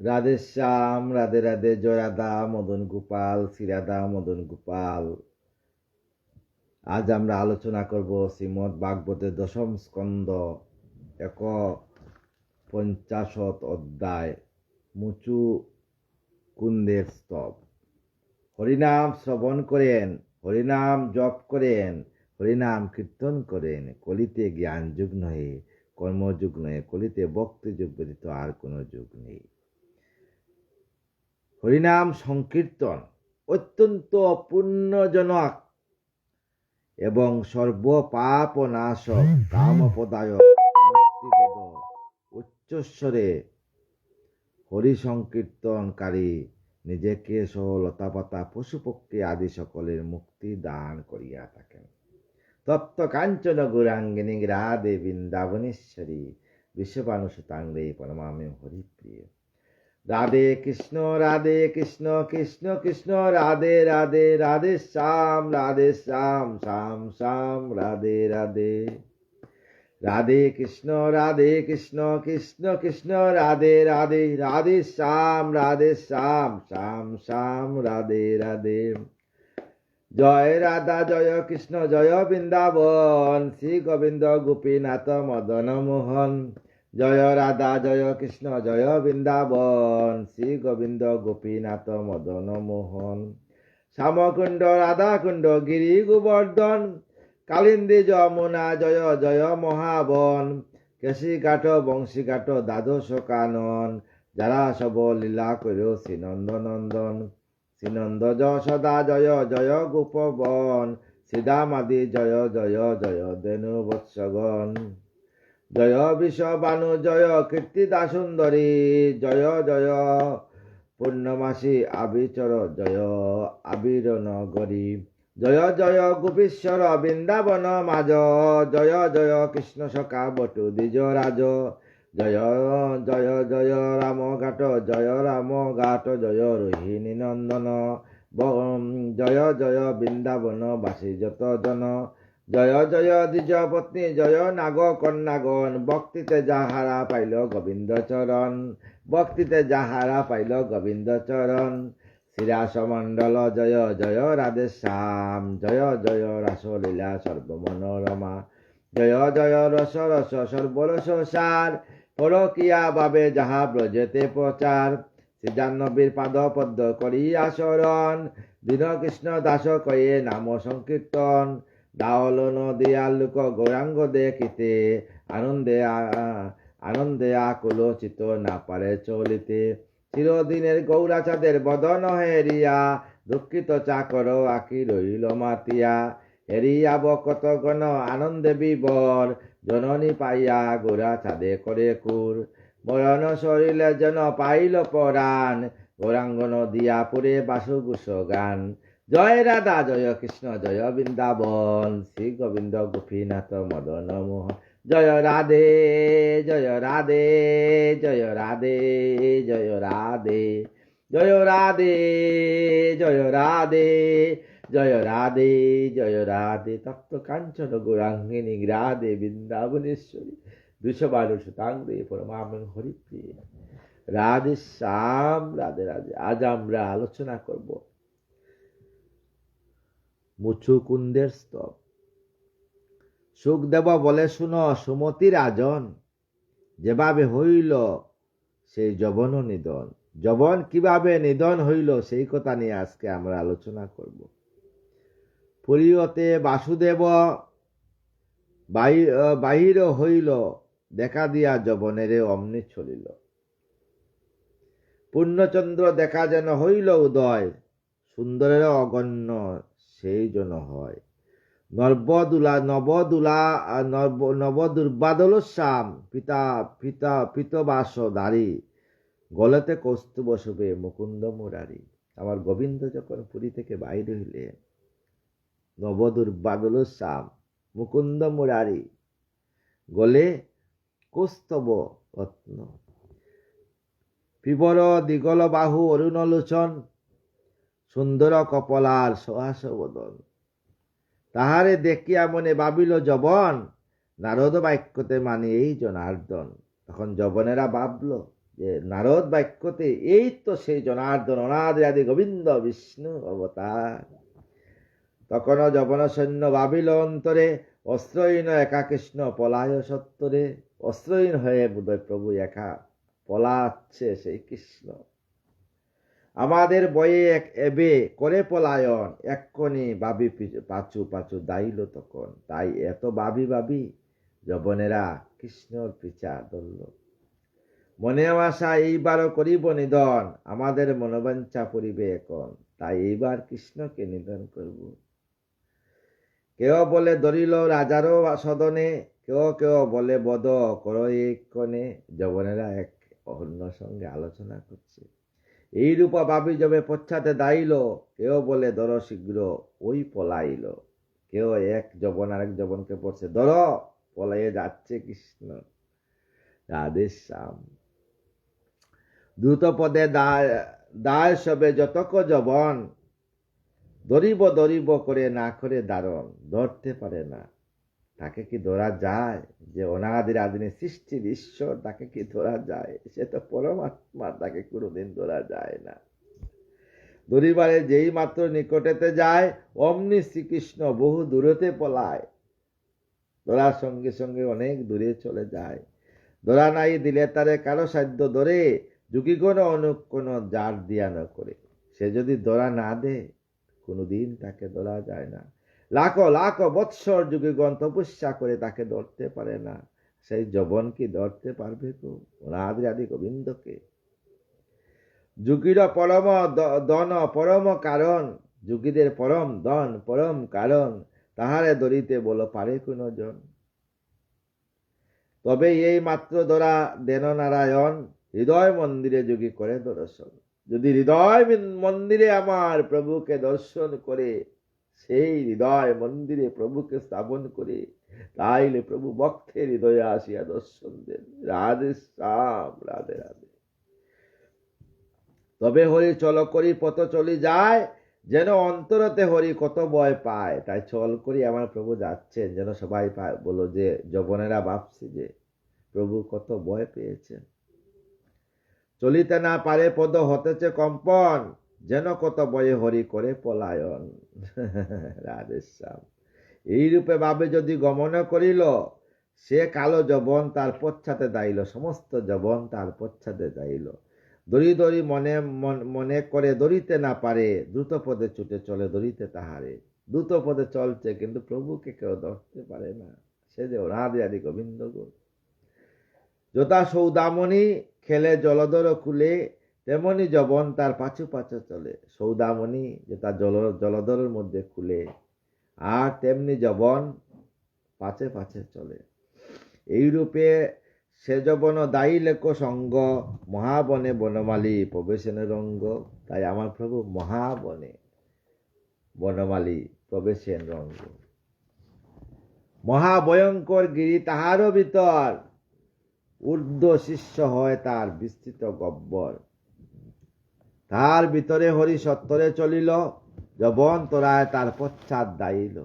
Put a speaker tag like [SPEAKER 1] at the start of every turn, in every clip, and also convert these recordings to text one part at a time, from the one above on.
[SPEAKER 1] রাধে শ্যাম, রাধে রাধে, জয় রাধা মদন গোপাল, শ্রী রাধা মদন গোপাল। আজ আমরা আলোচনা করব শ্রীমদ্ ভাগবতের দশম স্কন্ধ 51 অধ্যায় মুচু কুন্দের স্তব। হরিনাম শ্রবণ করেন, হরিনাম জপ করেন, হরিনাম কীর্তন করেন। কলিতে জ্ঞান যুগ নহে, কর্মযুগ নহে, কলিতে ভক্তি যুগ ব্যতীত আর কোনো যুগ নেই। হরিনাম সংকীর্তন অত্যন্ত পুণ্যজনক এবং সর্বপাপ নাশক, কামপদায়ক, মুক্তিপদ। উচ্চস্বরে হরি সংকীর্তনকারী নিজেকে সহ লতাপাতা পশুপক্ষী আদি সকলের মুক্তি দান করিয়া থাকেন। তপ্ত কাঞ্চন গৌরাঙ্গিনী রাধে বৃন্দাবনেশ্বরী বিশ্ববানুসুতাঙ্গে পরমামে হরিপ্রিয়। রাধে কৃষ্ণ কৃষ্ণ কৃষ্ণ রাধে রাধে, রাধে শ্যাম শ্যাম শ্যাম রাধে রাধে। রাধে কৃষ্ণ কৃষ্ণ কৃষ্ণ রাধে রাধে, রাধে শ্যাম শ্যাম শ্যাম রাধে রাধে। জয় রাধা জয় কৃষ্ণ জয় বৃন্দাবন, শ্রী গোবিন্দ গোপীনাথ মদন মোহন। জয় রাধা জয় কৃষ্ণ জয় বৃন্দাবন, শ্রী গোবিন্দ গোপীনাথ মদন মোহন। শ্যামকুণ্ড রাধাকুণ্ড গিরি গোবর্ধন, কালিন্দী যমুনা জয় জয় মহাবন। কেশী ঘাট বংশী ঘাট দ্বাদশ কানন, যারা সব লীলা করো শ্রীনন্দ নন্দন। শ্রীনন্দ যশোদা জয় জয় গোপবন, শ্রীদামাদি জয় জয় জয় ধেনু বৎসগণ। জয় বিশ্ববানু জয় কীর্তিদা সুন্দরী, জয় জয় পূর্ণমাসী আবিচর জয় আবির নগরী। জয় জয় গোপীশ্বর বৃন্দাবন মাজ, জয় জয় কৃষ্ণ সখা বটু দ্বিজ রাজ। জয় জয় জয় রাম ঘাট জয় রাম ঘাট, জয় রোহিণী নন্দন। জয় জয় বৃন্দাবন বাসী যত জন। জয় জয় দ্বিজ পত্নী জয় নাগ কন্যাগণ, ভক্তিতে যাহারা পাইল গোবিন্দ চরণ, ভক্তিতে যাহারা পাইল গোবিন্দ চরণ। শ্রীরাসমণ্ডল জয় জয় রাধে শ্যাম, জয় জয় রাসলীলা সর্বমনোরমা। জয় জয় রস রস সর্বরস সার, পরকিয়া ভাবে যাহা ব্রজেতে প্রচার। শ্রীজাহ্নবীর পাদ পদ্ম করিয়া শরণ, দীনকৃষ্ণ দাস কয়ে নাম সংকীর্তন। দাওল নদিয়া লোক গৌরাঙ্গ দেখিতে, আনন্দে আনন্দে আকুল চিত না পারে চলিতে। চিরদিনের গৌরাচাঁদের বদন হেরিয়া, দুঃখিত চাকর আঁকি রইল মাতিয়া। হেরিয়া বকত গণ আনন্দে বিবর, জননী পাইয়া গোরা চাঁদে করে কুর। বয়ন শরীরে যেন পাইল পরাণ, গৌরাঙ্গ নদিয়া পুরে বাসুগুস গান। জয় রাধা জয় কৃষ্ণ জয় বৃন্দাবন, শ্রী গোবিন্দ গোপীনাথ মদন মোহন। জয় রাধে জয় রাধে জয় রাধে জয় রাধে, জয় রাধে জয় রাধে জয় রাধে জয় রাধে। তপ্ত কাঞ্চন গৌরাঙ্গিনী রাধে বৃন্দাবনেশ্বরী বিশ্ববানুসুতাঙ্গে পরমামে হরিপ্রিয়। রাধে শ্যাম রাধে রাধে। আজ আমরা আলোচনা করব মুচুকুন্দের স্তব। সুখদেব বলে, শুনো সুমতি রাজন, যেভাবে হইল সেই যবন নিধন। যবন কিভাবে নিধন হইল সেই কথা নিয়ে আজকে আমরা আলোচনা করব। পুরীতে বাসুদেব বাহির হইল, দেখা দিয়া যবনের অমনি চলিল। পূর্ণচন্দ্র দেখা যেন হইল উদয়, সুন্দরের অগণ্য সেই জন হয়। নবদুর্বাদল শ্যাম, পিতা পিতা পিতবাস দাড়ি, গলেতে কৌস্তুভ শোভে মুকুন্দ মুরারি। আমার গোবিন্দ যখন পুরী থেকে বাইরে হইলেন, নবদুর্বাদল শ্যাম, মুকুন্দ মুরারি, গলে কৌস্তব রত্ন, পিবর দিগল বাহু অরুণলোচন, সুন্দর কপলার সহাস বদন। তাহারে দেখিয়া মনে ভাবিল যবন, নারদ বাক্যতে মানি এই জনার্দন। তখন যবনেরা ভাবল, যে নারদ বাক্যতে এই তো সেই জনার্দন অনাদি আদি গোবিন্দ বিষ্ণু অবতার। তখনও যবন সৈন্য ভাবিল অন্তরে, অস্ত্রহীন একা কৃষ্ণ পলায় সত্তরে। অস্ত্রহীন হয়ে বোধহয় প্রভু একা পলাচ্ছে সেই কৃষ্ণ। আমাদের বয়ে এক এবে করে পলায়ন, এক্ষণে ভাবি পাচু পাচু দাইল তখন। তাই এত ভাবি ভাবি যবনেরা কৃষ্ণর পিছা ধরল। মনে আশা এইবারও করিব নিধন, আমাদের মনোবাঞ্ছা পরিবে এখন। তাই এইবার কৃষ্ণকে নিধন করব। কেউ বলে ধরিল রাজারও সদনে, কেউ কেউ বলে বধ করো এক্ষণে। যবনেরা এক অন্য সঙ্গে আলোচনা করছে। এই রূপা ভাবি যবে পশ্চাতে দাইল, কেউ বলে ধর শীঘ্র ওই পলাইল। কেউ এক যবন আরেক যবনকে পড়ছে, ধর পলাইয়ে যাচ্ছে কৃষ্ণ। রাধে শ্যাম। দ্রুত পদে দায় সবে যতক যবন, ধরিব ধরিব করে না করে দারণ। ধরতে পারে না, তাকে কি ধরা যায়? যে অনাদির আদিনে সৃষ্টির ঈশ্বর, তাকে কি ধরা যায়? সে তো পরমাত্মা, তাকে কোনোদিন ধরা যায় না। ধরিবারে যেই মাত্র নিকটেতে যায়, অমনি শ্রীকৃষ্ণ বহু দূরতে পলায়। ধরার সঙ্গে সঙ্গে অনেক দূরে চলে যায়। ধরা নাই দিলে তারে কারো সাধ্য ধরে, যুগিগণ অনুক্ষণ জার দিয়া ন করে। সে যদি ধরা না দে, কোনোদিন তাকে ধরা যায় না। লাখো লাখো বৎসর যুগিগণ তপস্যা করে তাকে ধরতে পারে না। সেই যবন কি ধরতে পারবে গো অনাদি আদি গোবিন্দকে? যুগীর পরম দন পরম কারণ, যুগীদের পরম দন পরম কারণ, তাহারে ধরিতে বলো পারে কোন জন? তবে এই মাত্র ধরা দেন নারায়ণ, হৃদয় মন্দিরে যোগী করে দর্শন। যদি হৃদয় মন্দিরে আমার প্রভুকে দর্শন করে, সেই হৃদয় মন্দিরে প্রভুকে স্থাপন করে, তাইলে প্রভু ভক্তের হৃদয়ে আসিয়া দর্শন দেন। রাধে শ্যাম, রাধে রাধে। তবে হরি চল করি পথ চলি যায়, যেন অন্তরতে হরি কত ভয় পায়। তাই চল করি আমার প্রভু যাচ্ছেন, যেন সবাই পায় বলো যে যবনেরা ভাবছে যে প্রভু কত ভয় পেয়েছেন। চলিতে না পারে পদ হতেছে কম্পন, যেন কত ভয়ে হরি করে পলায়ন। রাধেশ্যাম। এইরূপে ভাবে যদি গমন করিল, সে কালো যবন তার পশ্চাতে দাইল। সমস্ত যবন তার পশ্চাতে দাইল। দড়ি দড়ি মনে মনে করে ধরিতে না পারে, দ্রুত পদে ছুটে চলে ধরিতে তাহারে। দ্রুত পদে চলছে, কিন্তু প্রভুকে কেউ ধরতে পারে না। সে যে অনাদি আদি গোবিন্দ গো। যথা সৌদামণি খেলে জলধর খুলে, তেমনি যবন তার পাছু পাছু চলে। সৌদামণি যেটা জলধরের মধ্যে খুলে, আর তেমনি যবন পাছে পাছে চলে। এইরূপে সে যবন দায়ী লেখ সঙ্গ, মহাবনে বনমালী প্রবেশেন রঙ্গ। তাই আমার প্রভু মহাবনে বনমালী প্রবেশেন রঙ্গ। মহাভয়ঙ্কর গিরি তাহারও ভিতর, ঊর্ধ্ব শিষ্য হয় তার বিস্তৃত গব্বর। তার ভিতরে হরি সত্তরে চলিল, যবন তোরায় তার পশ্চাৎ দাইল।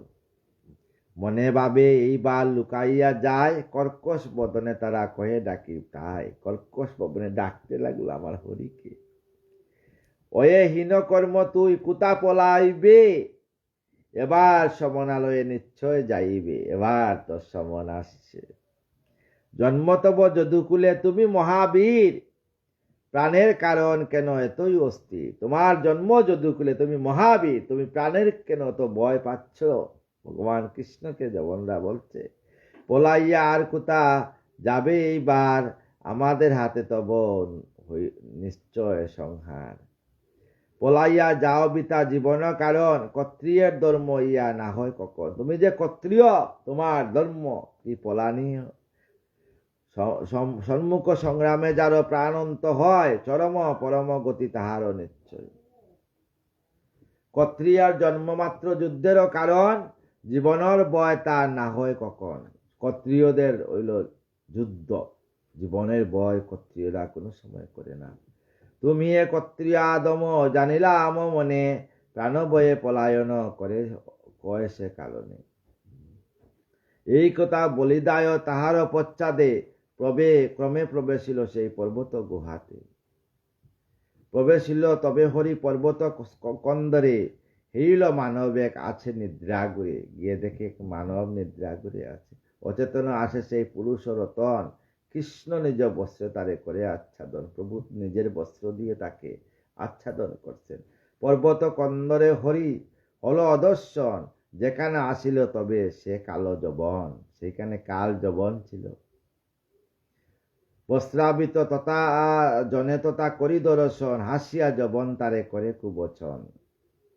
[SPEAKER 1] মনে ভাবে এইবার লুকাইয়া যায়, কর্কশ বদনে তারা কহে ডাকি তাই। কর্কশ বদনে ডাকতে লাগলো আমার হরিকে। ওয়ে হীন কর্ম তুই কুতা পলাইবে, এবার সমনালয়ে নিশ্চয় যাইবে। এবার তোর সমন আসছে। জন্মতব যদুকুলে তুমি মহাবীর, প্রাণের কারণ কেন এতই অস্থির? তোমার জন্ম যদুকুলে, তুমি মহাবীর, তুমি প্রাণের কেন তো ভয় পাচ্ছ? ভগবান কৃষ্ণকে যবনরা বলছে, পলাইয়া আর কোথা যাবে এইবার, আমাদের হাতে তব নিশ্চয় সংহার। পলাইয়া যাও বিতা জীবন কারণ, ক্ষত্রিয়ের ধর্ম ইয়া না হয় কখন। তুমি যে ক্ষত্রিয়, তোমার ধর্ম কি পলানীয়? সম্মুখ সংগ্রামে যারও প্রাণন্ত হয়, চরম পরম গতি তাহারও নিশ্চয়। ক্ষত্রিয়ার জন্মমাত্র যুদ্ধেরও কারণ, জীবনের ভয় তার না হয় কখন। ক্ষত্রিয়দের হইল যুদ্ধ, জীবনের ভয় ক্ষত্রিয়রা কোনো সময় করে না। তুমি এ ক্ষত্রিয় আদম জানিলাম মনে, প্রাণ ভয়ে পলায়ন করে কয় সে কারণে। এই কথা বলিদায় তাহার পশ্চাদে, ক্রমে প্রবেশিল সেই পর্বত গুহাতে। প্রবেশিল তবে হরি পর্বত কন্দরে, হইল মানব এক আছে নিদ্রা করে। গিয়ে দেখে এক মানব নিদ্রা করে আছে। অচেতন আসে সেই পুরুষ রতন, কৃষ্ণ নিজ বস্ত্রে তারে করে আচ্ছাদন। প্রভু নিজের বস্ত্র দিয়ে তাকে আচ্ছাদন করছেন। পর্বত কন্দরে হরি হল অদর্শন, যেখানে আসিল তবে সে কালো যবন। সেখানে কাল যবন ছিল। বস্ত্রাবৃত তথা জনে তথা করি দর্শন, হাসিয়া যবন তারে করে কুবচন।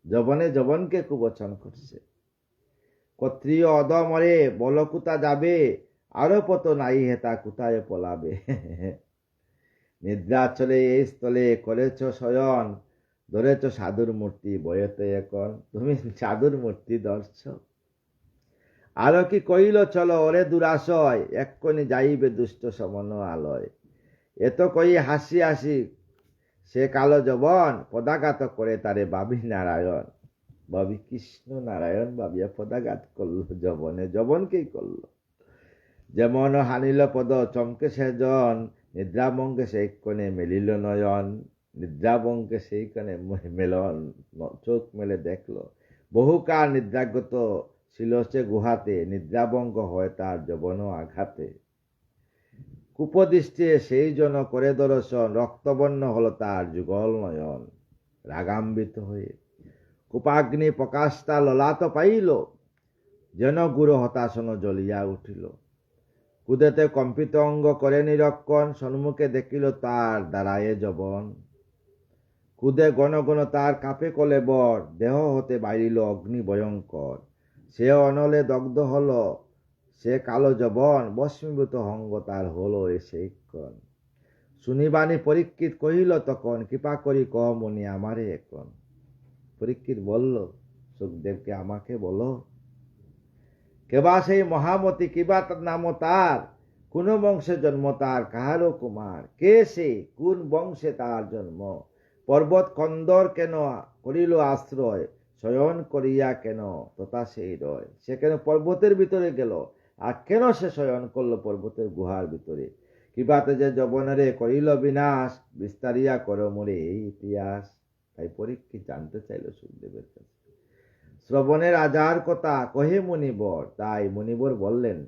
[SPEAKER 1] যবনে যবনকে কুবচন করছে। ক্ষত্রিয় অদমরে বল কুতা যাবে, আরো পত নাই হেতা কোথায় পলাবে। নিদ্রা চলে এই স্থলে করেছ শয়ন, ধরেছ সাধুর মূর্তি বয়তে এখন। তুমি সাধুর মূর্তি ধরছ। আরো কি কইল চলো ওরে দুরাশয়, এক্ষণি যাইবে দুষ্ট সমন আলয়। এত কই হাসি হাসি সে কালো যবন, পদাঘাত করে তারে ভাবি নারায়ণ। ভাবি কৃষ্ণ নারায়ণ ভাবিয়া পদাঘাত করলো যবনে, যবনকেই করলো। যেমন হানিল পদ চমকে সেজন, নিদ্রাবঙ্গে সেই কোণে মেলিল নয়ন। নিদ্রাবঙ্গে সেই কোণে মেলন, চোখ মেলে দেখলো। বহুকাল নিদ্রাগত ছিল সে গুহাতে, নিদ্রাবঙ্গ হয় তার যবন আঘাতে। কুপদৃষ্টে সেই জন করে দর্শন, রক্তবর্ণ হল তার যুগল নয়ন। রাগাম্বিত হয়ে কুপাগ্নি প্রকাশটা ললাত পাইল, যেন গুরু হতাশন জ্বলিয়া উঠিল। কুদেতে কম্পিত অঙ্গ করে নিরক্ষণ, সম্মুখে দেখিল তার দাঁড়ায়ে যবন। কুদে গণ গণ তার কাপে কলে বর, দেহ হতে বাইরিল অগ্নি ভয়ঙ্কর। সে অনলে দগ্ধ হল সে কালো যবন, ভস্মীভূত অঙ্গ তার হলো এসেক্ষণ। শুনিবানি পরীক্ষিত কহিল তখন, কৃপা করি কহ মনি আমারে এখন। পরীক্ষিত বলল সুখদেবকে, আমাকে বলো কেবা সেই মহামতি, কিবা নাম তার, কোন বংশে জন্ম তার, কাহারও কুমার। কে সে, কোন বংশে তার জন্ম, পর্বত কন্দর কেন করিল আশ্রয়, শয়ন করিয়া কেন তথা সেই রয়। সে কেন পর্বতের ভিতরে গেল, আর কেন সে শয়ন করলো পর্বতের গুহার ভিতরে। কিবাতে যে যবনরে করিল বিনাশ, বিস্তারিয়া কর মোরে এই ইতিহাস। তাই পরীক্ষিত জানতে চাইল সুখদেবের কাছে। শ্রবণের আজার কথা কহে মুনিবর। তাই মুনিবর বললেন,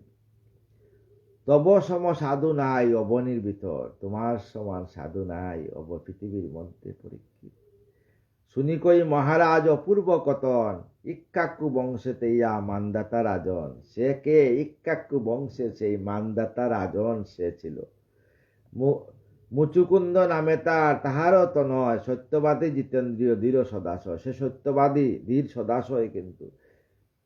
[SPEAKER 1] তব সম সাধু নাই অবনীর ভিতর, তোমার সমান সাধু নাই অব পৃথিবীর মধ্যে পরীক্ষিত। শুনি কই মহারাজ অপূর্ব কতন, ইক্কাক্কু বংশেতে ইয়া মানদাতা রাজন। সে কে? ইক্কাক্কু বংশে সেই মানদাতা রাজন সে ছিল। মুচুকুন্দ নামে তার, তাহারও তো নয়, সত্যবাদী জিতেন্দ্রীয় দৃঢ় সদাশয়। সে সত্যবাদী ধীর সদাশয়, কিন্তু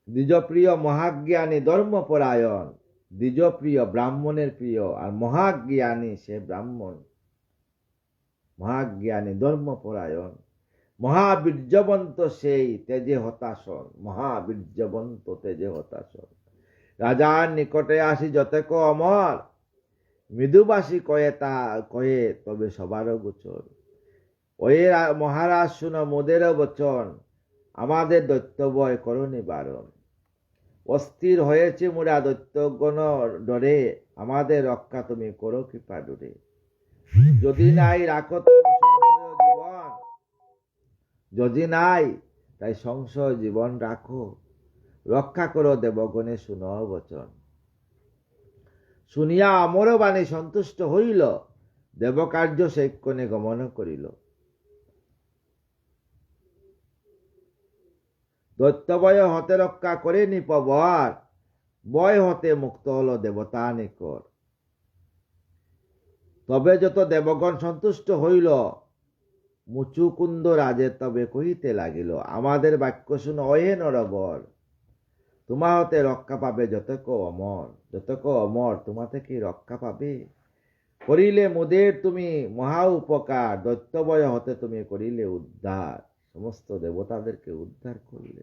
[SPEAKER 1] দ্বিজপ্রিয় মহাজ্ঞানী ধর্মপরায়ণ। দ্বিজপ্রিয় ব্রাহ্মণের প্রিয়, আর মহাজ্ঞানী সে ব্রাহ্মণ। মহাজ্ঞানী ধর্মপরায়ণ, মহাবীর্যবন্ত সেই তেজে হতাশন। মহাবীর্যবন্ত তেজে হতাশন। রাজার নিকটে আসি যতেক অমর, মৃদুবাসী কয়ে তবে সবারও গোচর। ওই মহারাজ শুনো মোদেরও বচন, আমাদের দৈত্যবয় করো নিবারণ। অস্থির হয়েছে মোরা দৈত্যগণ ডরে, আমাদের রক্ষা তুমি করো কৃপা ডরে। যদি নাই রাখো তুমি সংশয় জীবন, যদি নাই তাই সংশয় জীবন রাখো, রক্ষা করো দেবগণে শুনো বচন। শুনিয়া অমর বাণী সন্তুষ্ট হইল, দেবকার্য সেক্ষণে গমন করিল। দৈত্যবয় হতে রক্ষা করে নিপবর, বয় হতে মুক্ত হল দেবতা নিকর। তবে যত দেবগণ সন্তুষ্ট হইল, মুচুকুন্দ রাজে তবে কহিতে লাগিল, আমাদের বাক্য শুন অহে নরবর। তোমা হতে রক্ষা পাবে যতক অমর। যতক অমর তোমা থেকে রক্ষা পাবে। করিলে মোদের তুমি মহা উপকার, দৈত্যবয় হতে তুমি করিলে উদ্ধার। সমস্ত দেবতাদেরকে উদ্ধার করলে।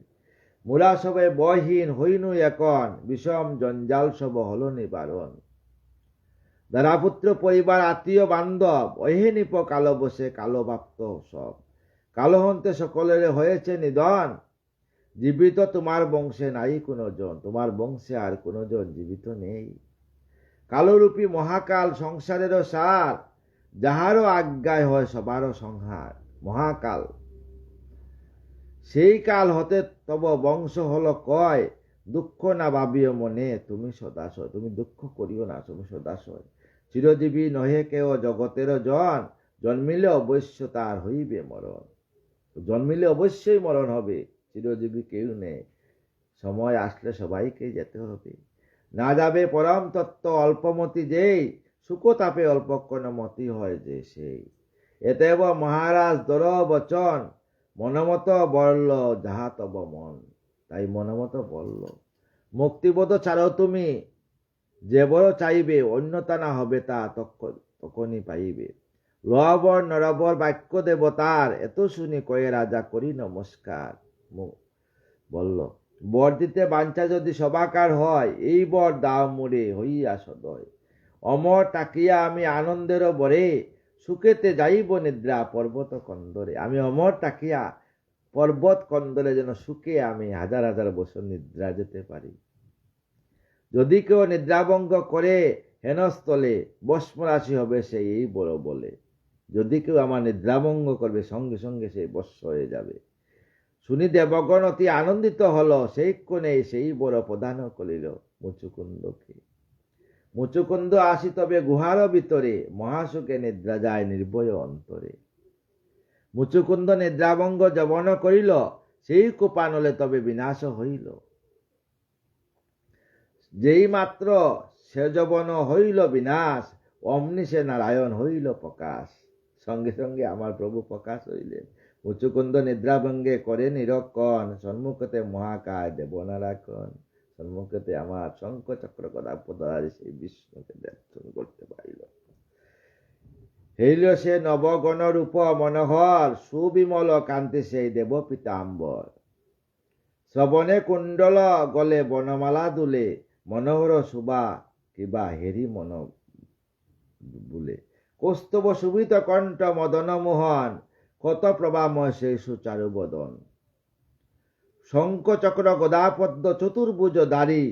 [SPEAKER 1] মোরা সবে বয়হীন হইনু এখন, বিষম জঞ্জাল সব হল নিবারণ। দারাপুত্র পরিবার আত্মীয় বান্ধব, ওহে নিপ কালো বসে কালো বাপ্ত সব। কালো হন্তে সকলের হয়েছে নিধন, জীবিত তোমার বংশে নাই কোনো জন। তোমার বংশে আর কোনো জন জীবিত নেই। কালরূপী মহাকাল সংসারেরও সার, যাহারও আজ্ঞায় হয় সবারও সংহার। মহাকাল, সেই কাল হতে তব বংশ হলো কয়, দুঃখ না ভাবিও মনে তুমি সদাশয়। তুমি দুঃখ করিও না, তুমি সদাশয়। চিরজীবী নহে কেউ জগতেরও জন, জন্মিলে অবশ্য তার হইবে মরণ। জন্মিলে অবশ্যই মরণ হবে, চিরজীবী কেউ নেই, সময় আসলে সবাইকে যেতে হবে। না যাবে পরম তত্ত্ব অল্পমতি যেই, সুখ তাপে অল্পক্ষণ মতি হয় যে সেই। এতেব মহারাজ দর বচন, মনমত বলল যাহা তব মন। তাই মনমত বলল, মুক্তিবোধ ছাড়ো তুমি, যে বড় চাইবে, অন্যতা না হবে তা তখনই পাইবে। লবর নরবর বাক্য দেবতার, এত শুনি কয়ে রাজা করি নমস্কার। বলল, বর দিতে বাঞ্ছা যদি সবাকার হয়, এই বর দাও মোরে হইয়া সদয়। অমর তাকিয়া আমি আনন্দের বরে, সুখেতে যাইব নিদ্রা পর্বত কন্দরে। আমি অমর তাকিয়া পর্বত কন্দরে যেন সুখে আমি হাজার হাজার বছর নিদ্রা যেতে পারি। যদি কেউ নিদ্রাভঙ্গ করে হেনস্থলে, ভস্মরাশি হবে সেই এই বড় বলে। যদি কেউ আমার নিদ্রাভঙ্গ করবে, সঙ্গে সঙ্গে সেই ভস্ম হয়ে যাবে। শুনি দেবগণ অতি আনন্দিত হল, সেই কোণে সেই বড় প্রদান করিল মুচুকুন্দকে। মুচুকুন্দ আসি তবে গুহার ভিতরে, মহাসুখে নিদ্রা যায় নির্ভয় অন্তরে। মুচুকুন্দ নিদ্রাভঙ্গ যবন করিল, সেই কোপানলে তবে বিনাশ হইল। যেই মাত্র সে যবন হইল বিনাশ, অমনি সে নারায়ণ হইল প্রকাশ। সঙ্গে সঙ্গে আমার প্রভু প্রকাশ হইলেন। মুচুকুন্দ নিদ্রাভঙ্গে করে নিরক্ষণ, সন্মুখতে মহাকায় দেবনারায়ণ। সন্মুখতে আমার শঙ্খ চক্র গদা পদারি সেই বিষ্ণুকে দর্শন করতে পারিল। হইল সে নবগণ রূপ মনোহর, সুবিমল কান্তি সেই দেব পিতাম্বর। শ্রবণে কুণ্ডল গলে বনমালা দুলে, মনোহর শোভা কিবা হেরি মন বুলে। কৌস্তব সুবিত কণ্ঠ মদন মোহন, কত প্রভাময় সেই সুচারু বদন। শঙ্খ চক্র গদাপদ্ম চতুর্ভুজ দারি,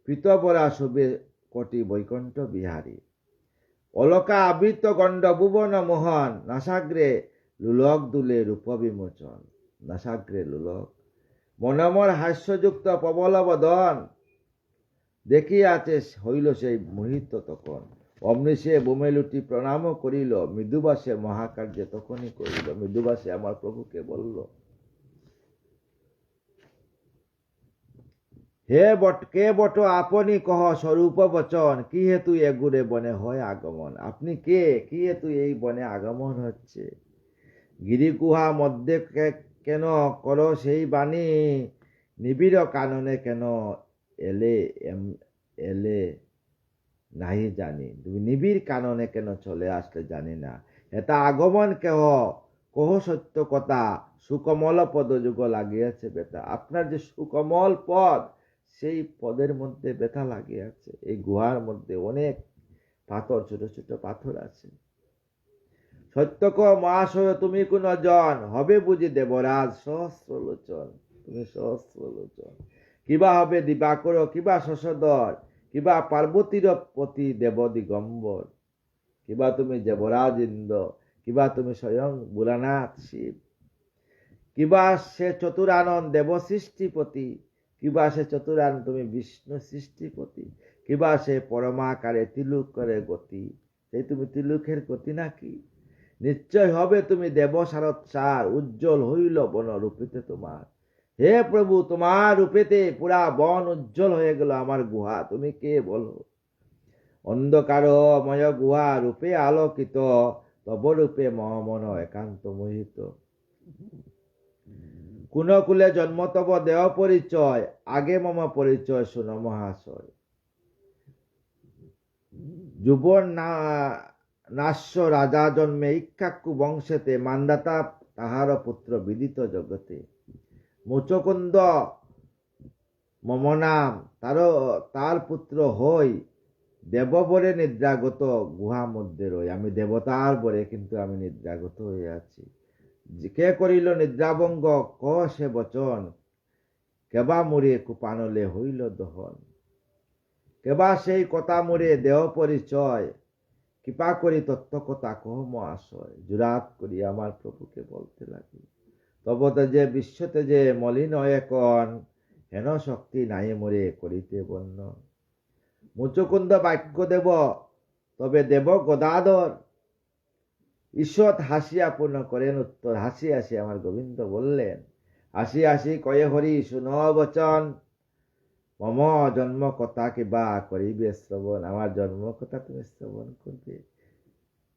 [SPEAKER 1] পীতবরা শোভে কোটি বৈকুণ্ঠ বিহারী। অলকা আবৃত গণ্ড ভুবন মোহন, নাসাগ্রে লুলক দুলে রূপ বিমোচন। নাসাগ্রে লুলক, মনমর হাস্যযুক্ত প্রবল বদন, দেখিয়াছে হইল সেই মোহিত তখন। অমনি সে বোমেলুটি প্রণাম করিল, মৃদুবাসে মহাকার্য তখনই করিল। মৃদুবাসে আমার প্রভুকে বলল, হে কে বট আপনি কহ স্বরূপ বচন, কি হেতু এগুড়ে বনে হয় আগমন। আপনি কে, কি হেতু এই বনে আগমন হচ্ছে। গিরিগুহা মধ্যে কেন করো সেই বাণী, নিবিড় কাননে কেন এলে এলে নাহি জানি। তুমি নিবিড় কাননে কেন চলে আসলে জানি না। এটা আগমন কেহ কহ সত্য কথা, সুকমল পদ যুগ লাগিয়েছে বেতা। আপনার যে সুকমল পদ, সেই পদের মধ্যে ব্যথা লাগিয়েছে। এই গুহার মধ্যে অনেক পাথর, ছোট ছোট পাথর আছে। সত্য কহ মহাশয় তুমি কোন জন, হবে বুঝি দেবরাজ সহস্র লোচন। তুমি সহস্র লোচন, কিবা হবে দিবাকর, কিবা শশধর, কিবা পার্বতীর পতি দেব দিগম্বর, কিবা তুমি দেবরাজ ইন্দ্র, কিবা তুমি স্বয়ং বুরানাথ শিব, কিবা সে চতুরানন দেব সৃষ্টিপতি, কিবা সে চতুরান তুমি বিষ্ণু সৃষ্টিপতি, কিবা সে পরমাকারে তিলুক করে গতি। সেই তুমি তিলুকের গতি নাকি? নিশ্চয় হবে তুমি দেব সারৎসার, উজ্জ্বল হইল বন রূপেতে তোমার। হে প্রভু, তোমার রূপেতে পুরা বন উজ্জ্বল হয়ে গেল আমার গুহা। তুমি কে বলো? অন্ধকারময় গুহা রূপে আলোকিত, তব রূপে মন একান্ত মোহিত। কোন কুলে জন্ম তব দেহ পরিচয়, আগে মম পরিচয় শুন মহাশয়। যুবন নাস্য রাজা জন্মে ইক্ষ্বাকু বংশেতে, মান্দাতা তাহার পুত্র বিদিত জগতে। মুচকুন্দ মম নাম, তার পুত্র হই, দেববরে নিদ্রাগত গুহা মধ্যে রই। আমি দেবতার বরে, কিন্তু আমি নিদ্রাগত হয়ে আছি। কে করিল নিদ্রাভঙ্গ ক সে বচন, কেবা মুড়ে কুপানলে হইল দহন। কেবা সেই কথা মোরে দেহ পরিচয়, কৃপা করি তত্ত্ব কথা কহ মহাশয়। জুরাত করি আমার প্রভুকে বলতে লাগি, তবতে যে বিশ্বতে যে মলিন এখন, হেন শক্তি নাই মোরে করিতে বন্য। মুচুকুন্দ বাক্য দেব, তবে দেব গদাধর। ঈশ্বর হাসিয়া পূর্ণ করেন উত্তর, হাসি হাসি আমার গোবিন্দ বললেন, হাসি হাসি কয়ে হরি শুন বচন, মম জন্ম কথা কিবা করিবে শ্রবণ। আমার জন্ম কথা তুমি শ্রবণ করবে।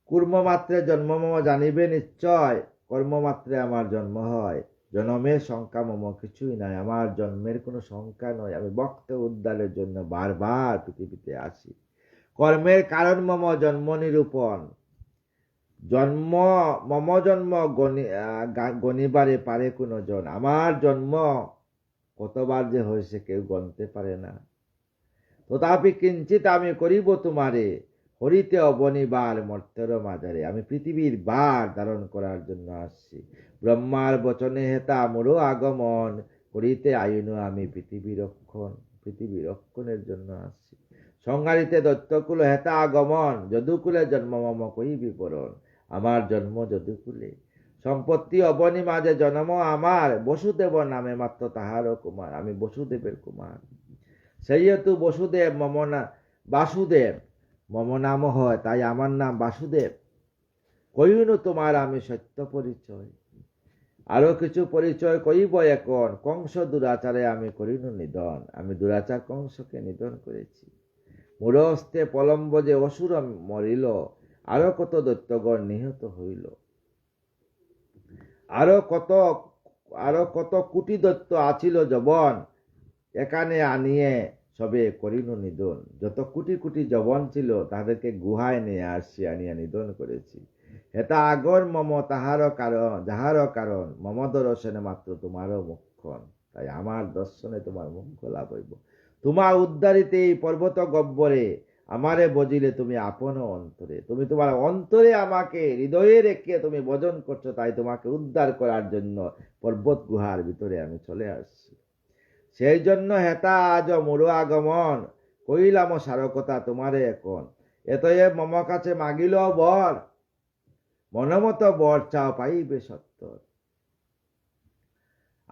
[SPEAKER 1] কর্ম মাত্রে জন্ম মম জানিবে নিশ্চয়, কর্মমাত্রে আমার জন্ম হয়। জন্মের সংখ্যা মম কিছুই নাই, আমার জন্মের কোনো সংখ্যা নয়। আমি ভক্ত উদ্ধারের জন্য বারবার পৃথিবীতে আসি। কর্মের কারণ মম জন্ম নিরূপণ, জন্ম মম জন্ম গণিবারে পারে কোনো জন। আমার জন্ম কতবার যে হয়েছে কেউ গণতে পারে না। তথাপি কিঞ্চিত আমি করিব তোমারে, হরিতে অবনিবার মর্তের মাঝারে। আমি পৃথিবীর বার ধারণ করার জন্য আসছি। ব্রহ্মার বচনে হেতা মোরও আগমন, করিতে আইন আমি পৃথিবী রক্ষণের জন্য আসছি। সংহারিতে দৈত্যকুল হেতা আগমন, যদুকুলে জন্ম মম কই বিবরণ। আমার জন্ম যদুকুলে, সম্পত্তি অবনি মাঝে জন্ম আমার। বসুদেব নামে মাত্র তাহারও কুমার, আমি বসুদেবের কুমার। সেইহেতু বসুদেব বাসুদেব মম নাম হয়, তাই আমার নাম বাসুদেব। কইনু তোমার আমি সত্য পরিচয়, আরো কিছু পরিচয় কইব এখন। কংস দুরাচারে আমি করিনু নিধন, আমি দুরাচার কংসকে নিধন করেছি। মূরস্তে পলম্ব যে অসুর মরিল, আরো কত দৈত্যগণ নিহত হইল। আরো কত কোটি দৈত্য আছিল যবন, এখানে আনিয়ে সবে করিনু নিধন। যত কোটি কোটি যবন ছিল তাদেরকে গুহায় নিয়ে আসছি, আনিয়া নিধন করেছি। হেতা আগর মম যাহার কারণ, মম দর্শনে মাত্র তোমারও মুখ্যন। তাই আমার দর্শনে তোমার মুখ্য লাভ হইব। তোমার উদ্ধারিতে এই পর্বত গব্বরে, আমারে বজিলে তুমি আপন অন্তরে। তুমি তোমার অন্তরে আমাকে হৃদয়ে রেখে তুমি ভজন করছো, তাই তোমাকে উদ্ধার করার জন্য পর্বত গুহার ভিতরে আমি চলে আসছি। সেই জন্য হেতা আজ মোর আগমন, কইলাম সারকতা তোমারে এখন। এতএব মম কাছে মাগিল বর, মনমত বর চাও পাইবে সত্তর।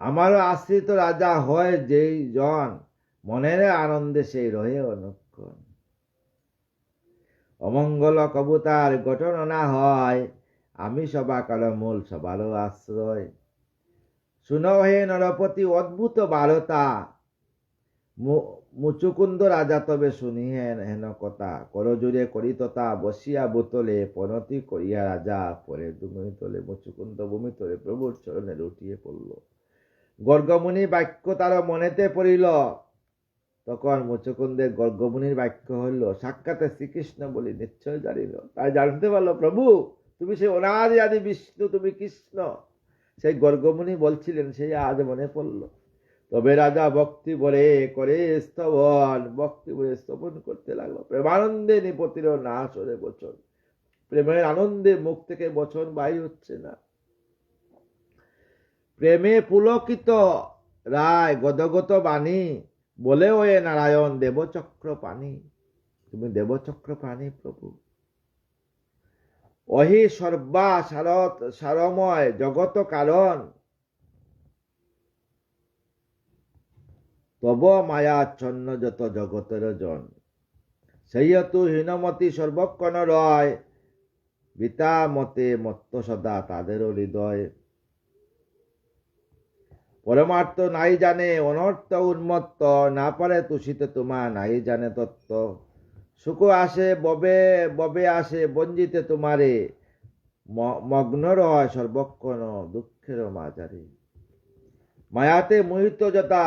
[SPEAKER 1] আমারও আশ্রিত রাজা হয় যেই জন, মনের আনন্দে সেই রহে অনুক্ষণ। অমঙ্গল কবুতার গঠন না হয়, আমি সবা কাল মূল সবারও আশ্রয়। শুনো হে নরপতি অদ্ভুত বারতা, মুচুকুন্দ রাজা তবে শুনি হেন কথা। করজুড়ে করি তথা বসিয়া বোতলে, পনতি করিয়া রাজা পরে ভূমি তোলে। মুচুকুন্দ ভূমি তোলে প্রভুর চরণে লুটিয়ে পড়ল। গর্গমুনি বাক্য তার মনেতে পড়িল। তখন মুচুকুন্দের গর্গমুনির বাক্য হইল, সাক্ষাতে শ্রীকৃষ্ণ বলি নিশ্চয় জানিল। তাই জানতে পারলো প্রভু তুমি সেই অনাদি আদি বিষ্ণু, তুমি কৃষ্ণ। সেই গর্গমুনি বলছিলেন, সেই আজ মনে পড়ল। তবে রাজা ভক্তি বলে করে স্তবন করতে লাগলো। প্রেমানন্দে নিপতির না সরে বচন, প্রেমের আনন্দে মুখ থেকে বচন বাই হচ্ছে না। প্রেমে পুলকিত রায় গদগত বাণী, বলে ওয়ে নারায়ণ দেবচক্র পানি। তুমি দেবচক্র পানি প্রভু। অহি সর্বা সারময় জগত কারণ, তব মায়াচ্ছন্ন যত জগতের জন। সেইহেতু হীনমতি সর্বক্ষণ রয়, বিতা মতে মত্ত সদা তাদেরও হৃদয়। পরমার্থ নাই জানে অনর্থ উন্মত্ত, না পারে তুষিতে তোমা নাই জানে তত্ত্ব। সুখ আসে ববে আসে বঞ্জিতে তোমারে, মগ্ন রয় সর্বক্ষণ দুঃখের মাঝারে। মায়াতে মোহিত যথা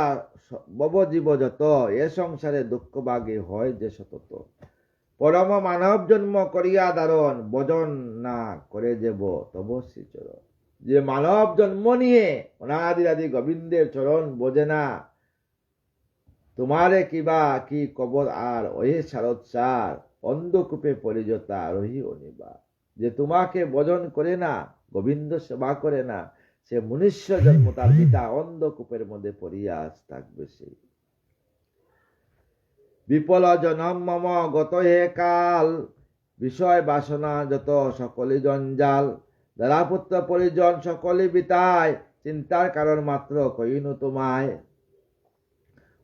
[SPEAKER 1] বব জীব যত, এ সংসারে দুঃখ বাগে হয় যে সতত। পরম মানব জন্ম করিয়া ধারণ, ভজন না করে যেব তব শ্রীচরণ। যে মানব জন্ম নিয়ে অনাদিরাদি গোবিন্দের চরণ বোঝে না, তোমারে কিবা কি কবর আর ওহে সারৎসার, অন্ধকূপে পরিযতা রহি অনিবা। যে তোমাকে ভজন করে না, গোবিন্দ সেবা করে না, সে মনুষ্য জন্ম, তার পিতা অন্ধকূপের মধ্যে পড়িয়া থাকবে। সেই বিপল জনম মম গত হে কাল, বিষয় বাসনা যত সকলি জঞ্জাল, দ্বারা পুত্র পরিজন সকলি বিতায়, চিন্তার কারণ মাত্র কইনু তোমায়।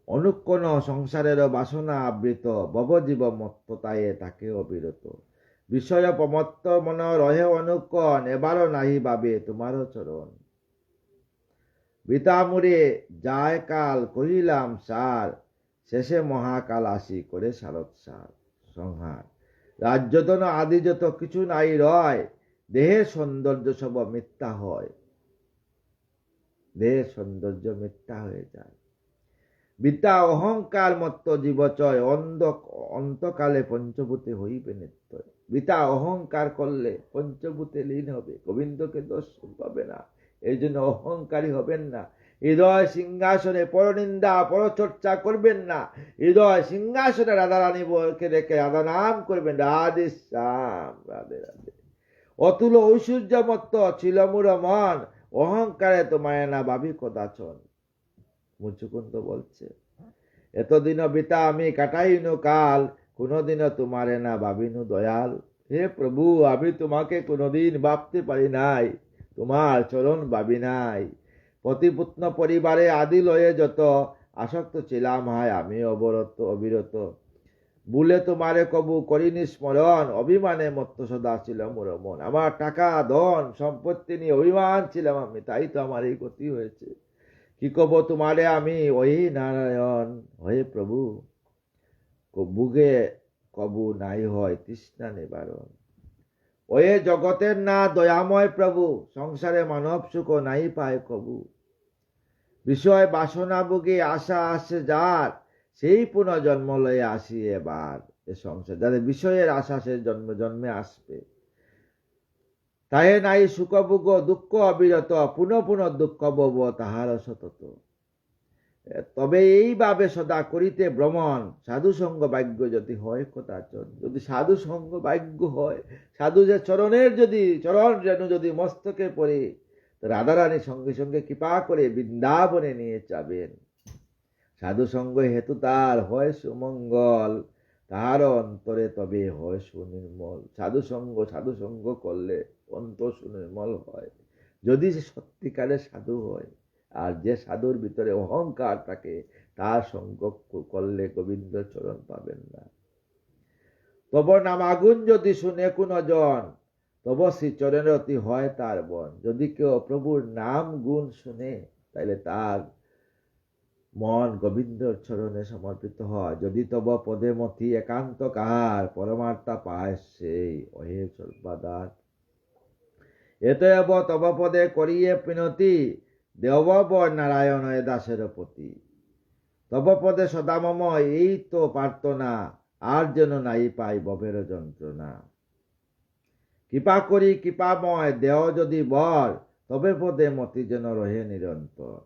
[SPEAKER 1] অনুক্ষণ সংসারের বাসনা আবৃত, ববজীব মত্ততায়ে তাকে অবিরত। বিষয় প্রমত্ত মন রহে অনুক্ষণ, এবারও নাহি বাবে তোমার চরণ। বিতামুরে যায় কাল কহিলাম সার, শেষে মহাকাল আসি করে সারৎসার সংহার। রাজ্যধন আদি যত কিছু নাই রয়, দেহের সৌন্দর্য সব মিথ্যা হয়, দেহের সৌন্দর্য মিথ্যা হয়ে যায়। বিদ্যা অহংকার মত্ত জীবচয়, অন্তকালে পঞ্চভূতে হইবে নিত্যয়। বিতা অহংকার করলে পঞ্চভূতে লীন হবে, গোবিন্দকে দর্শন পাবে না। এই জন্য অহংকারী হবেন না। হৃদয় সিংহাসনে পরনিন্দা পরচর্চা করবেন না। হৃদয় সিংহাসনে রাধারানীকে রেখে রাধা নাম করবেন, রাধে শ্যাম রাধে রাধে। অতুল ঐশ্বর্যমত্ত ছিল মুর মন, অহংকারে তোমায় না ভাবি কদাচন। মুচুকুন্দ বলছে, এতদিন বিতা আমি কাটাইনু কাল, কোনদিনও তোমারে না ভাবিনু দয়াল। হে প্রভু, আমি তোমাকে কোনদিন ভাবতে পারি নাই, তোমার চরণ ভাবি নাই। পতিপুত্ন পরিবারে আদি লয়ে যত, আসক্ত ছিলাম হায় আমি অবিরত। ভুলে তোমারে কবু করিনি স্মরণ, অভিমানে মত্ত সদা ছিল মোর মন। আমার টাকা ধন সম্পত্তি নিয়ে অভিমান ছিলাম আমি, তাই তো আমার এই গতি হয়েছে। কি কব তোমারে আমি, ওই নারায়ণ। হয়ে প্রভু, বুগে কবু নাই হয় তৃষ্ণা নিবারণ। ওয়ে জগতের না দয়াময় প্রভু, সংসারে মানব সুখ নাই পায় কবু। বিষয় বাসনা বুগে আশা আসে যার, সেই পুনর্জন্ম লয়ে আসি এবার এ সংসার। যাদের বিষয়ের আশা সে জন্মে জন্মে আসবে, তাহে নাই সুখ ভোগ দুঃখ অবিরত, পুনঃ পুনঃ দুঃখ বব তাহার সতত। তবে এইভাবে সদা করিতে ভ্রমণ, সাধু সঙ্গ ভাগ্য যদি হয় কদাচন। যদি সাধু সঙ্গ ভাগ্য হয়, সাধু যে চরণের যদি চরণ রেণু যদি মস্তকে পড়ে, তো রাধারানী সঙ্গে সঙ্গে কৃপা করে বৃন্দাবনে নিয়ে যাবেন। সাধু সঙ্গ হেতু তার হয় সুমঙ্গল, তাহার অন্তরে তবে হয় সুনির্মল। সাধু সঙ্গ করলে অন্তর সুনির্মল হয়, যদি সে সত্যিকারে সাধু হয়। আর যে সাধুর ভিতরে অহংকার থাকে, তার সঙ্গ করলে গোবিন্দ চরণ পাবেন না। তব নামাগুণ যদি শুনে কোন জন, তব শ্রীচরণের অতি হয় তার বন। যদি কেউ প্রভুর নাম গুণ শুনে, তাহলে তার মন গোবিন্দর চরণে সমর্পিত হয়। যদি তব পদে মতি একান্ত কাহার, পরমার্থা পায় সেই অহে সর্বদার। এতএব তব পদে করিয়ে পিনতি, দেবব নারায়ণ এ দাসের পতি। তব পদে সদামম এই তো প্রার্থনা, আর যেন নাই পাই ববের যন্ত্রণা। কৃপা করি কৃপাময় দেহ যদি বর, তবে পদে মতি যেন রহে নিরন্তর।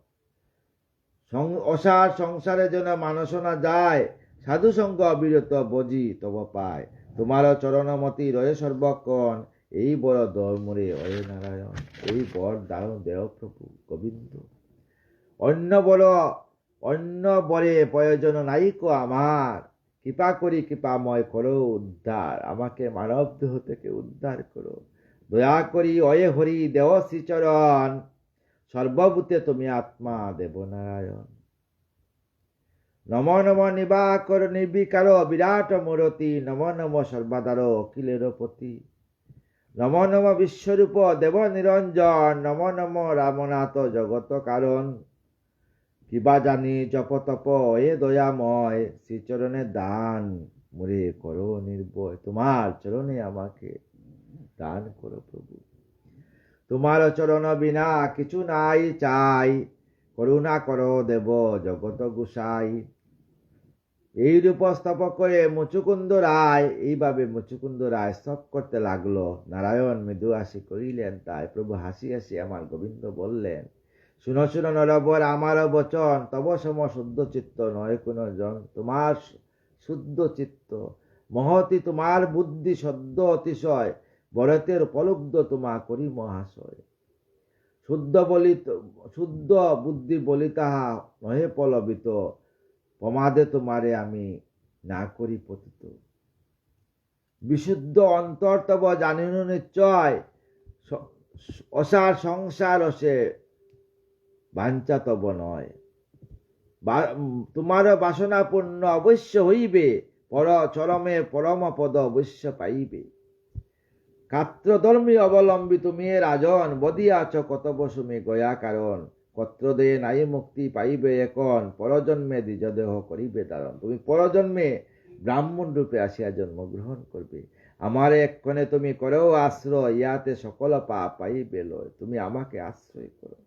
[SPEAKER 1] অসার সংসারে যেন মানসনা যায়, সাধু সঙ্গ অবিরত বজি তব পায়। তোমার চরণমতি রয়ে সর্বক্ষণ, এই বড় দর্মরে অয়ে নারায়ণ। এই বর দারুণ দেহ প্রভু গোবিন্দ। অন্য বরে প্রয়োজন নাইকো আমার, কৃপা করি কৃপাময় করো উদ্ধার। আমাকে মানব দেহ থেকে উদ্ধার করো, দয়া করি অয়ে হরি দেহ শ্রীচরণ। সর্বভূতে তুমি আত্মা দেব নারায়ণ। নম নম নিবাকর নির্বিকার বিরাট মূরতি, নম নম সর্বাদার অখিলের পতি। নম নম বিশ্বরূপ দেব নিরঞ্জন, নম নম রামনাথ জগত কারণ। কিবা জানি জপ তপ এ দয়াময়, শ্রীচরণে দান মুরে করো নির্ভয়। তোমার চরণে আমাকে দান করো প্রভু। তোমার চরণ বিনা কিছু নাই চাই, করুণা করো দেব জগত গোসাই। এই রূপ স্তব করে মুচুকুন্দ রায়, এইভাবে মুচুকুন্দ রায় স্তব করতে লাগলো। নারায়ণ মৃদু হাসি করিলেন তাই। প্রভু হাসি হাসি আমার গোবিন্দ বললেন, শুনো শুনো নরবর আমার বচন, তব সম শুদ্ধ চিত্ত নয় কোন জন। তোমার শুদ্ধ চিত্ত মহতি, তোমার বুদ্ধি সদ্য অতিশয়, বরতের উপলব্ধ তোমা করি মহাশয়। শুদ্ধ বুদ্ধি বলি তাহা নহে পলবিত, প্রমাদে তোমারে আমি না করি পতিত। বিশুদ্ধ অন্তর তব জানিনু নিশ্চয়, অসার সংসার অসে বাঞ্ছা তব নয়। তোমার বাসনা পূর্ণ অবশ্য হইবে, পর চরমে পরম পদ অবশ্য পাইবে। কাত্রধর্মী অবলম্বী তুমি রাজন, বদিয়াছ কত বসুমে গয়া কারণ। কত্রদেহে নাই মুক্তি পাইবে এখন, পরজন্মে দ্বিজ দেহ করিবে ধারণ। তুমি পরজন্মে ব্রাহ্মণ রূপে আসিয়া জন্মগ্রহণ করবে। আমার এক্ষণে তুমি করো আশ্রয়, ইয়াতে সকল পাপ পাইবে লয়। তুমি আমাকে আশ্রয় করো।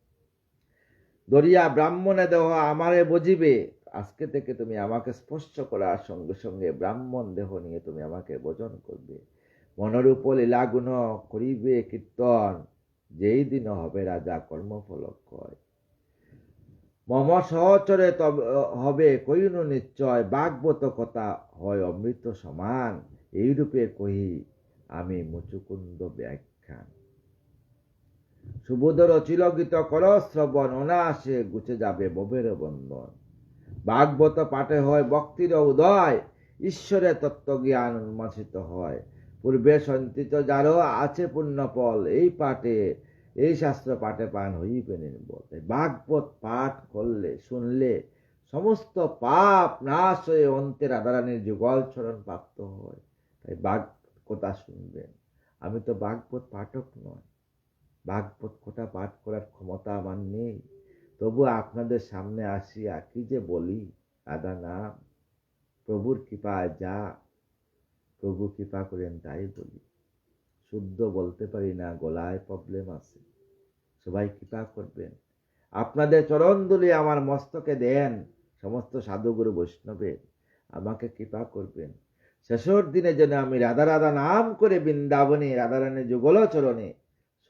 [SPEAKER 1] দরিয়া ব্রাহ্মণে দেহ আমারে বুঝিবে, আজকে থেকে তুমি আমাকে স্পর্শ করার সঙ্গে সঙ্গে ব্রাহ্মণ দেহ নিয়ে তুমি আমাকে ভজন করবে। মনোরূপ লীলা গুণ করিবে কীর্তন, যেই দিন হবে রাজা কর্মফল কয়। মম সহচরে তবে হবে কইনু নিশ্চয়, ভাগবত কথা হয় অমৃত সমান। এইরূপে কহি আমি মুচুকুন্দ ব্যাখ্যান। সুবোধর চিলগীত কর শ্রবণ, অনায়াসে গুছে যাবে ভবের বন্ধন। ভাগবত পাঠে হয় ভক্তির উদয়, ঈশ্বরের তত্ত্বজ্ঞান উন্মাসিত হয়। পূর্বে সঞ্চিত যারও আছে পুণ্য ফল, এই পাঠে এই শাস্ত্র পাঠে পান হইবে নির্বল। ভাগবত পাঠ করলে শুনলে সমস্ত পাপ নাশ হয়ে অন্তে রাধারানীর যুগল চরণ প্রাপ্ত হয়। তাই কথা শুনবেন। আমি তো ভাগবত পাঠক নয়, ভাগবত কথা পাঠ করার ক্ষমতা আমার নেই, তবু আপনাদের সামনে আসিয়া কি যে বলি রাধা নাম। প্রভুর কৃপায় যা প্রভু কৃপা করেন তাই বলি। শুদ্ধ বলতে পারি না, গলায় প্রবলেম আছে। সবাই কৃপা করবেন। আপনাদের চরণ ধুলি আমার মস্তকে দেন, সমস্ত সাধুগুরু বৈষ্ণবের আমাকে কৃপা করবেন। শেষর দিনে যেন আমি রাধা রাধা নাম করে বৃন্দাবনে রাধারানীর যুগল চরণে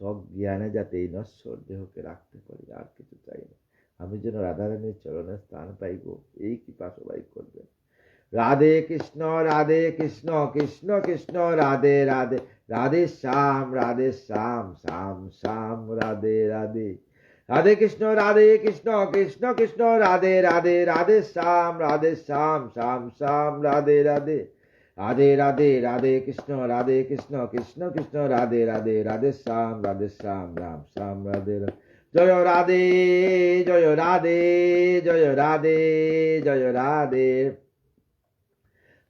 [SPEAKER 1] সজ্ঞানে যাতে এই নশ্বর দেহকে রাখতে পারি, আর কিছু চাই না। আমি যেন রাধারানীর চরণে স্থান পাইব, এই কৃপা সবাই করবেন। রাধে কৃষ্ণ কৃষ্ণ কৃষ্ণ রাধে রাধে, রাধে শ্যাম শ্যাম শ্যাম রাধে রাধে। রাধে কৃষ্ণ কৃষ্ণ কৃষ্ণ রাধে রাধে, রাধে শ্যাম শ্যাম শ্যাম রাধে রাধে। রাধে রাধে রাধে কৃষ্ণ কৃষ্ণ কৃষ্ণ রাধে রাধে, রাধে শ্যাম রাম শ্যাম রাধে রাধে। জয় রাধে জয় রাধে জয় রাধে জয় রাধে।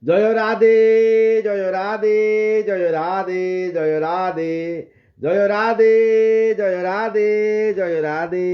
[SPEAKER 1] জয় রাধে জয় রাধে জয় রাধে জয় রাধে জয় রাধে জয় রাধে জয় রাধে।